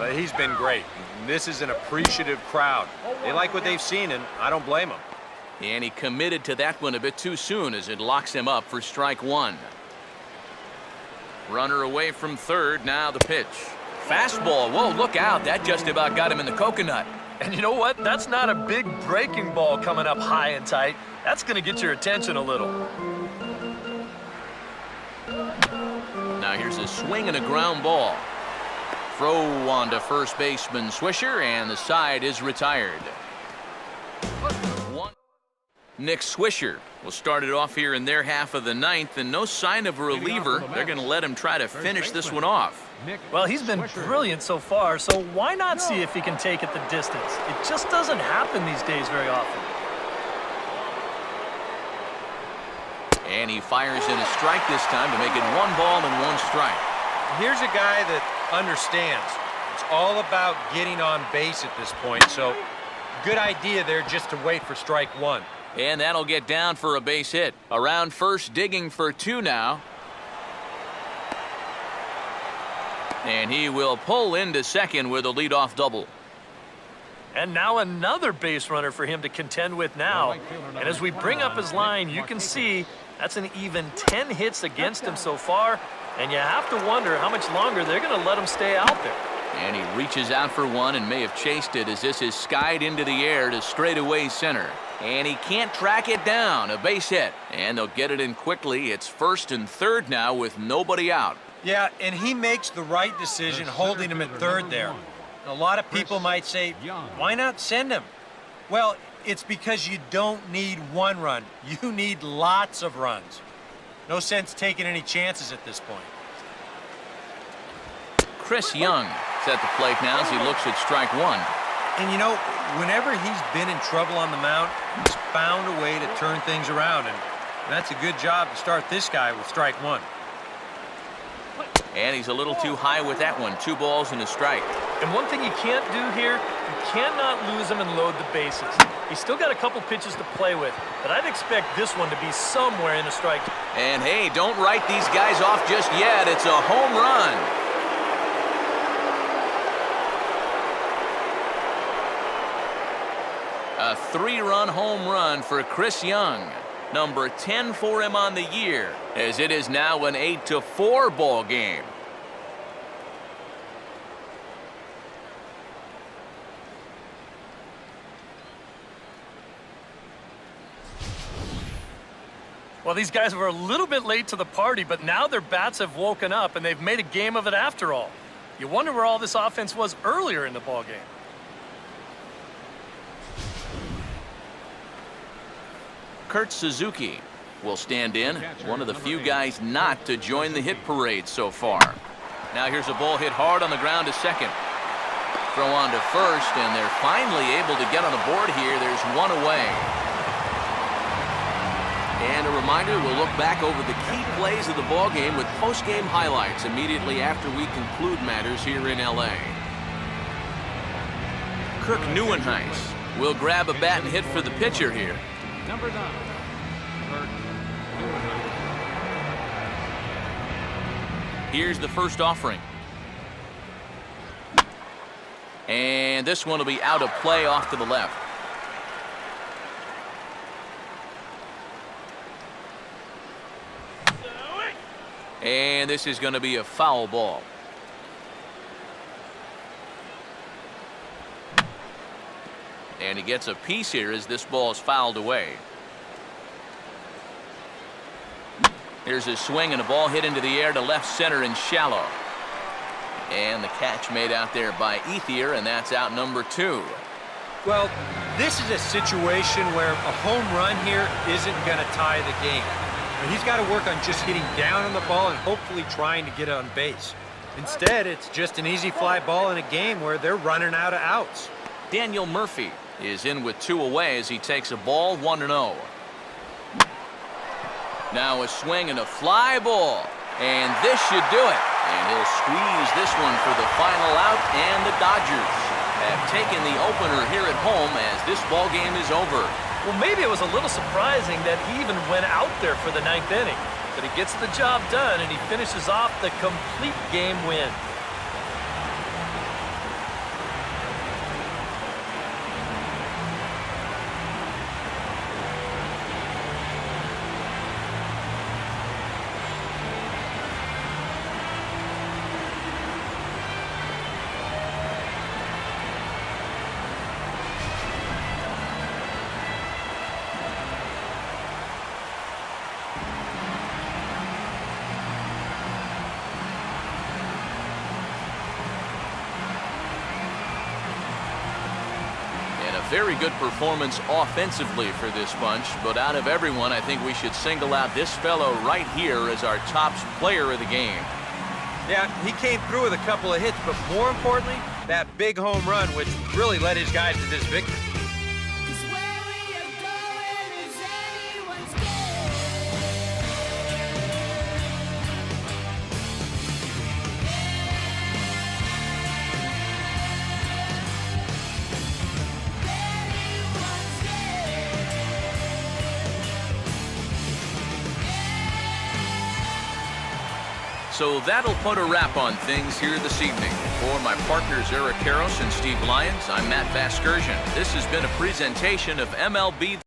But he's been great. This is an appreciative crowd. They like what they've seen, and I don't blame them. And he committed to that one a bit too soon as it locks him up for strike one. Runner away from third, now the pitch. Fastball, whoa, look out. That just about got him in the coconut. And you know what? That's not a big breaking ball coming up high and tight. That's going to get your attention a little. Now here's a swing and a ground ball. Throw on to first baseman Swisher, and the side is retired. Nick Swisher will start it off here in their half of the ninth, and no sign of a reliever. They're going to let him try to finish this one off. Well, he's been brilliant so far, so why not see if he can take it the distance? It just doesn't happen these days very often. And he fires in a strike this time to make it 1 ball and 1 strike. Here's a guy that understands. It's all about getting on base at this point, so good idea there just to wait for strike one. And that'll get down for a base hit. Around first, digging for 2 now. And he will pull into second with a leadoff double. And now another base runner for him to contend with now. And as we bring up his line, you can see that's an even 10 hits against him so far. And you have to wonder how much longer they're going to let him stay out there. And he reaches out for one and may have chased it as this is skied into the air to straightaway center. And he can't track it down. A base hit. And they'll get it in quickly. It's first and third now with nobody out. Yeah, and he makes the right decision holding him at third there. A lot of people might say, why not send him? Well, it's because you don't need 1 run. You need lots of runs. No sense taking any chances at this point. Chris Young is at the plate now as he looks at strike one. And you know, whenever he's been in trouble on the mound, he's found a way to turn things around. And that's a good job to start this guy with strike one. And he's a little too high with that one. 2 balls and a strike. And one thing you can't do here, you cannot lose him and load the bases. He's still got a couple pitches to play with, but I'd expect this one to be somewhere in a strike. And hey, don't write these guys off just yet. It's a home run. A 3-run home run for Chris Young. Number 10 for him on the year, as it is now an 8-4 ball game. Well, these guys were a little bit late to the party, but now their bats have woken up, and they've made a game of it after all. You wonder where all this offense was earlier in the ball game. Kurt Suzuki will stand in, one of the few guys not to join the hit parade so far. Now here's a ball hit hard on the ground to second. Throw on to first, and they're finally able to get on the board here. There's 1 away. And a reminder, we'll look back over the key plays of the ball game with post-game highlights immediately after we conclude matters here in L.A. Kirk Neuenhuis will grab a bat and hit for the pitcher here. Number 9, Kirk Neuenhuis. Here's the first offering. And this one will be out of play off to the left. And this is going to be a foul ball. And he gets a piece here as this ball is fouled away. Here's a swing and a ball hit into the air to left center and shallow. And the catch made out there by Ethier, and that's out number 2. Well, this is a situation where a home run here isn't going to tie the game. He's got to work on just hitting down on the ball and hopefully trying to get on base. Instead, it's just an easy fly ball in a game where they're running out of outs. Daniel Murphy is in with 2 away as he takes a ball 1-0. Now a swing and a fly ball, and this should do it. And he'll squeeze this one for the final out, and the Dodgers have taken the opener here at home as this ball game is over. Well, maybe it was a little surprising that he even went out there for the 9th inning. But he gets the job done, and he finishes off the complete game win. very good performance offensively for this bunch, but out of everyone, I think we should single out this fellow right here as our top player of the game. Yeah, he came through with a couple of hits, but more importantly, that big home run, which really led his guys to this victory. So that'll put a wrap on things here this evening. For my partners Eric Karros and Steve Lyons, I'm Matt Vasgersian. This has been a presentation of MLB.